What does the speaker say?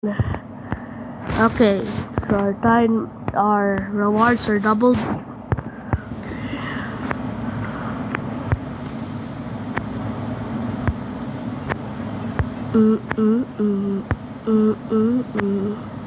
Okay, so our rewards are doubled. Mm, mm, mm, mm, mm, mm.